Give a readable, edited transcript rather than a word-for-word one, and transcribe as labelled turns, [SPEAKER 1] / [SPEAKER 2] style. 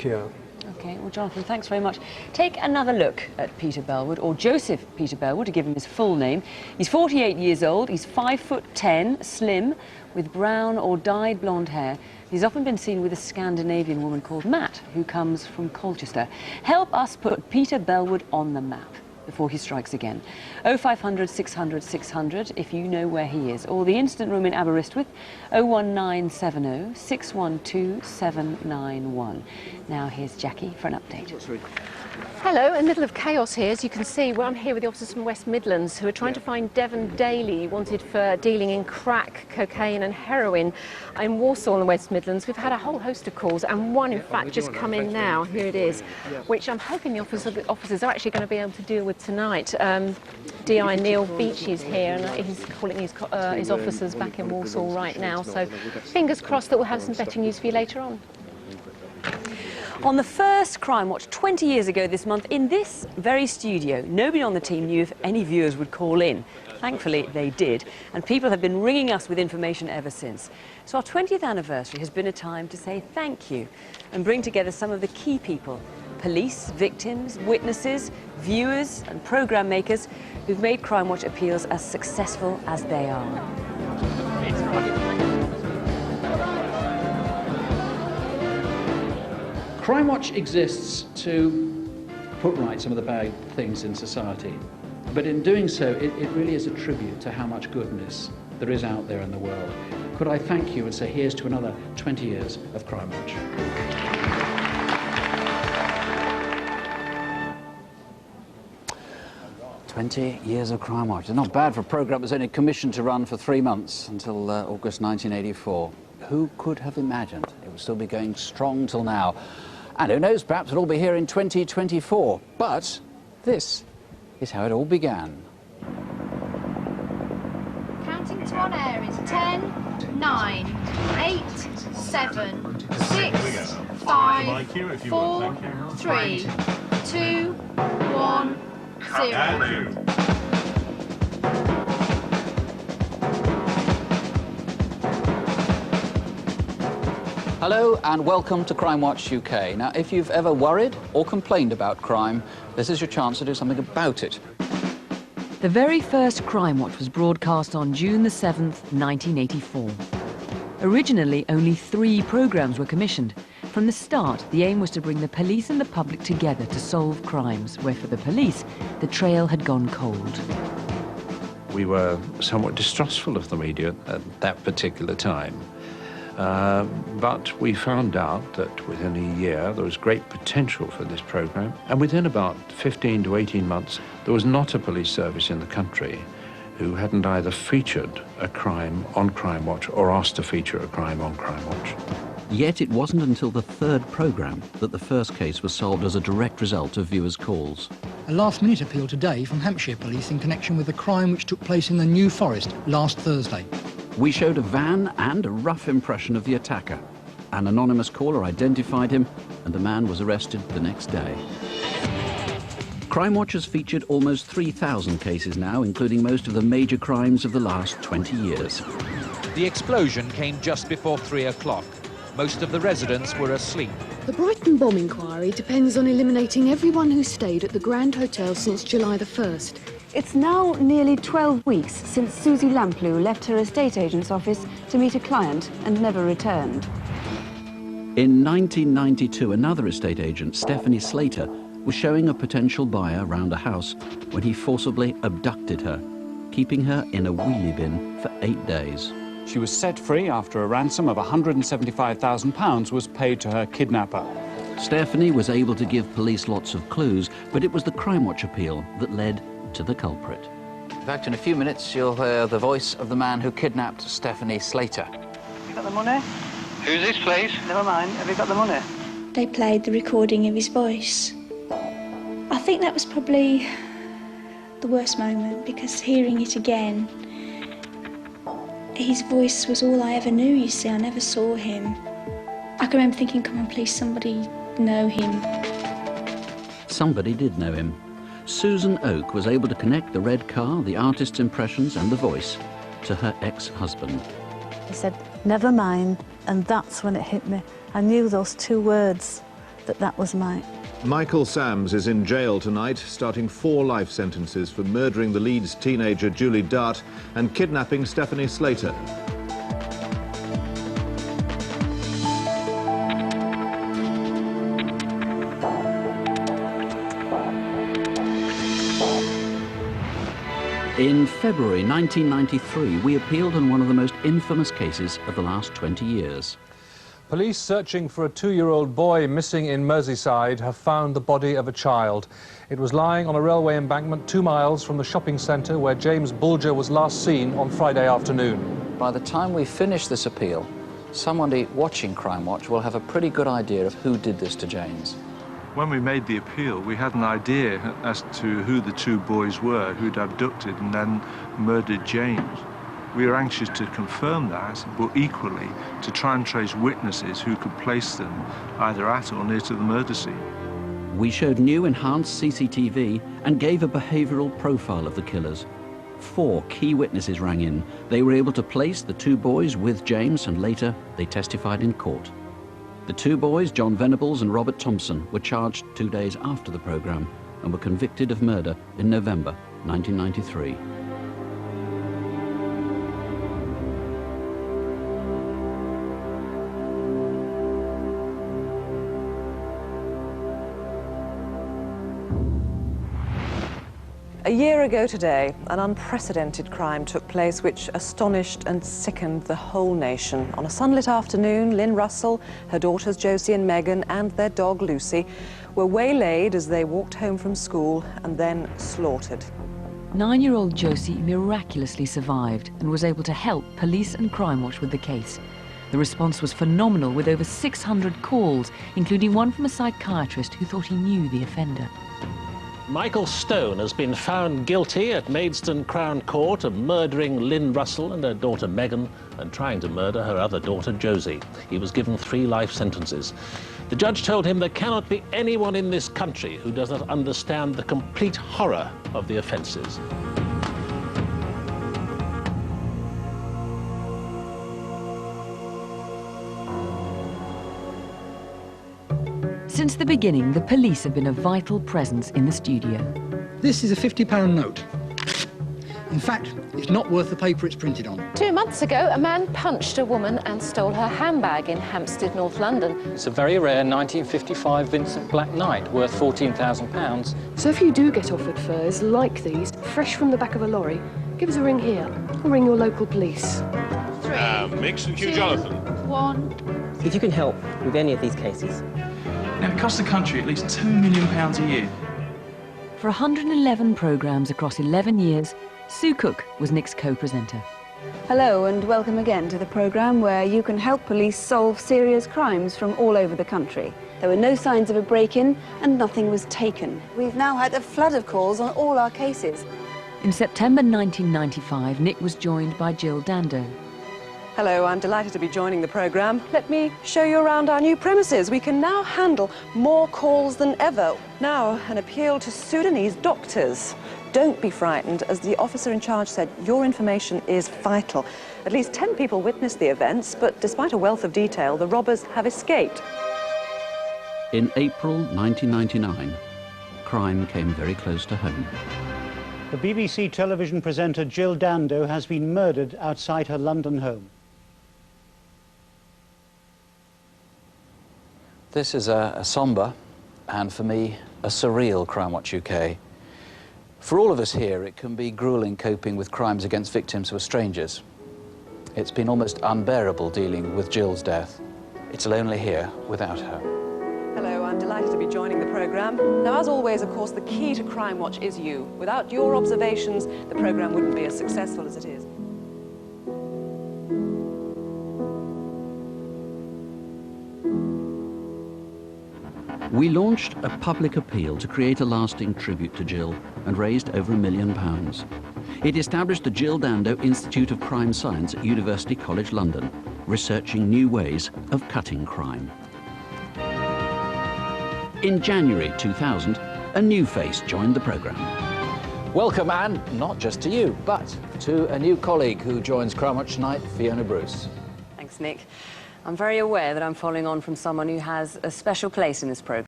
[SPEAKER 1] here.
[SPEAKER 2] OK, well, Jonathan, thanks very much. Take another look at Peter Bellwood, or Joseph Peter Bellwood, to give him his full name. He's 48 years old, he's 5'10", slim, with brown or dyed blonde hair. He's often been seen with a Scandinavian woman called Matt, who comes from Colchester. Help us put Peter Bellwood on the map before he strikes again. 0500 600 600 if you know where he is, or the incident room in Aberystwyth, 01970 612 791. Now here's Jackie for an update.
[SPEAKER 3] Hello, in the middle of chaos here, as you can see. Well, I'm here with the officers from West Midlands who are trying to find Devon Daly, wanted for dealing in crack, cocaine and heroin in Warsaw in the West Midlands. We've had a whole host of calls, and one, in fact, just come in now. Here it is, which I'm hoping the officers are actually going to be able to deal with tonight. DI Neil Beach is here, and he's calling his officers back in Warsaw right now. So fingers crossed that we'll have some better news for you later on.
[SPEAKER 2] On the first Crimewatch 20 years ago this month, in this very studio, nobody on the team knew if any viewers would call in. Thankfully, they did, and people have been ringing us with information ever since. So our 20th anniversary has been a time to say thank you and bring together some of the key people: police, victims, witnesses, viewers and programme makers who've made Crimewatch appeals as successful as they are.
[SPEAKER 4] Crimewatch exists to put right some of the bad things in society, but in doing so, it really is a tribute to how much goodness there is out there in the world. Could I thank you and say here's to another 20 years of Crimewatch.
[SPEAKER 5] "20 years of Crimewatch. It's not bad for a programme that was only commissioned to run for 3 months until August 1984. Who could have imagined it would still be going strong till now? And who knows, perhaps it'll all be here in 2024. But this is how it all began.
[SPEAKER 6] Counting to on air is 10, 9, 8, 7, 6, 5, 4, 3, 2, 1, 0.
[SPEAKER 5] Hello and welcome to Crimewatch UK. Now, if you've ever worried or complained about crime, this is your chance to do something about it.
[SPEAKER 2] The very first Crimewatch was broadcast on June the 7th, 1984. Originally, only 3 programmes were commissioned. From the start, the aim was to bring the police and the public together to solve crimes, where for the police, the trail had gone cold.
[SPEAKER 7] We were somewhat distrustful of the media at that particular time. But we found out that within a year there was great potential for this programme, and within about 15 to 18 months there was not a police service in the country who hadn't either featured a crime on Crimewatch or asked to feature a crime on Crimewatch.
[SPEAKER 5] Yet it wasn't until the 3rd programme that the first case was solved as a direct result of viewers' calls.
[SPEAKER 8] A last-minute appeal today from Hampshire Police in connection with a crime which took place in the New Forest last Thursday.
[SPEAKER 5] We showed a van and a rough impression of the attacker. An anonymous caller identified him, and the man was arrested the next day. Crimewatch has featured almost 3,000 cases now, including most of the major crimes of the last 20 years.
[SPEAKER 9] The explosion came just before 3 o'clock. Most of the residents were asleep.
[SPEAKER 10] The Brighton bomb inquiry depends on eliminating everyone who stayed at the Grand Hotel since July the 1st.
[SPEAKER 11] It's now nearly 12 weeks since Susie Lamplugh left her estate agent's office to meet a client and never returned.
[SPEAKER 5] In 1992, another estate agent, Stephanie Slater, was showing a potential buyer round a house when he forcibly abducted her, keeping her in a wheelie bin for 8 days.
[SPEAKER 12] She was set free after a ransom of £175,000 was paid to her kidnapper.
[SPEAKER 5] Stephanie was able to give police lots of clues, but it was the Crimewatch appeal that led to the culprit. In fact, in a few minutes, you'll hear the voice of the man who kidnapped Stephanie Slater.
[SPEAKER 13] Have you got the money?
[SPEAKER 14] Who's this, please?
[SPEAKER 13] Never mind. Have you got the money?
[SPEAKER 15] They played the recording of his voice. I think that was probably the worst moment, because hearing it again, his voice was all I ever knew, you see. I never saw him. I can remember thinking, come on, please, somebody know him.
[SPEAKER 5] Somebody did know him. Susan Oak was able to connect the red car, the artist's impressions and the voice to her ex-husband.
[SPEAKER 16] He said, never mind, and that's when it hit me. I knew those 2 words
[SPEAKER 15] that was my...
[SPEAKER 1] Michael Sams is in jail tonight, starting 4 life sentences for murdering the Leeds teenager Julie Dart and kidnapping Stephanie Slater.
[SPEAKER 5] In February 1993, we appealed on one of the most infamous cases of the last 20 years.
[SPEAKER 14] Police searching for a 2-year-old boy missing in Merseyside have found the body of a child. It was lying on a railway embankment 2 miles from the shopping centre where James Bulger was last seen on Friday afternoon.
[SPEAKER 5] By the time we finish this appeal, somebody watching Crimewatch will have a pretty good idea of who did this to James.
[SPEAKER 16] When we made the appeal, we had an idea as to who the 2 boys were who'd abducted and then murdered James. We were anxious to confirm that, but equally to try and trace witnesses who could place them either at or near to the murder scene.
[SPEAKER 5] We showed new enhanced CCTV and gave a behavioural profile of the killers. 4 key witnesses rang in. They were able to place the 2 boys with James, and later they testified in court. The 2 boys, John Venables and Robert Thompson, were charged 2 days after the programme and were convicted of murder in November 1993.
[SPEAKER 17] A year ago today, an unprecedented crime took place which astonished and sickened the whole nation. On a sunlit afternoon, Lynn Russell, her daughters Josie and Megan, and their dog Lucy were waylaid as they walked home from school and then slaughtered.
[SPEAKER 2] 9-year-old Josie miraculously survived and was able to help police and Crimewatch with the case. The response was phenomenal, with over 600 calls, including one from a psychiatrist who thought he knew the offender.
[SPEAKER 18] Michael Stone has been found guilty at Maidstone Crown Court of murdering Lynn Russell and her daughter Megan and trying to murder her other daughter Josie. He was given 3 life sentences. The judge told him there cannot be anyone in this country who does not understand the complete horror of the offences.
[SPEAKER 2] Since the beginning, the police have been a vital presence in the studio.
[SPEAKER 8] This is a £50 note. In fact, it's not worth the paper it's printed on.
[SPEAKER 3] 2 months ago, a man punched a woman and stole her handbag in Hampstead, North London.
[SPEAKER 19] It's a very rare 1955 Vincent Black Knight, worth £14,000.
[SPEAKER 10] So if you do get offered furs like these, fresh from the back of a lorry, give us a ring here, or ring your local police.
[SPEAKER 6] 3,
[SPEAKER 20] Mix and Q
[SPEAKER 6] 2,
[SPEAKER 20] Jonathan.
[SPEAKER 6] 1.
[SPEAKER 21] If you can help with any of these cases.
[SPEAKER 22] Now, it costs the country at least £2 million a year.
[SPEAKER 2] For 111 programmes across 11 years, Sue Cook was Nick's co-presenter.
[SPEAKER 11] Hello and welcome again to the programme where you can help police solve serious crimes from all over the country. There were no signs of a break-in and nothing was taken. We've now had a flood of calls on all our cases.
[SPEAKER 2] In September 1995, Nick was joined by Jill Dando.
[SPEAKER 17] Hello, I'm delighted to be joining the programme. Let me show you around our new premises. We can now handle more calls than ever. Now, an appeal to Sudanese doctors. Don't be frightened, as the officer in charge said, your information is vital. At least 10 people witnessed the events, but despite a wealth of detail, the robbers have escaped.
[SPEAKER 5] In April 1999, crime came very close to home.
[SPEAKER 23] The BBC television presenter Jill Dando has been murdered outside her London home.
[SPEAKER 5] This is a sombre, and for me, a surreal Crimewatch UK. For all of us here, it can be gruelling coping with crimes against victims who are strangers. It's been almost unbearable dealing with Jill's death. It's lonely here without her.
[SPEAKER 17] Hello, I'm delighted to be joining the programme. Now, as always, of course, the key to Crimewatch is you. Without your observations, the programme wouldn't be as successful as it is.
[SPEAKER 5] We launched a public appeal to create a lasting tribute to Jill and raised over £1 million. It established the Jill Dando Institute of Crime Science at University College London, researching new ways of cutting crime. In January 2000, a new face joined the programme. Welcome, and not just to you, but to a new colleague who joins Crimewatch tonight, Fiona Bruce.
[SPEAKER 2] Thanks, Nick. I'm very aware that I'm following on from someone who has a special place in this programme.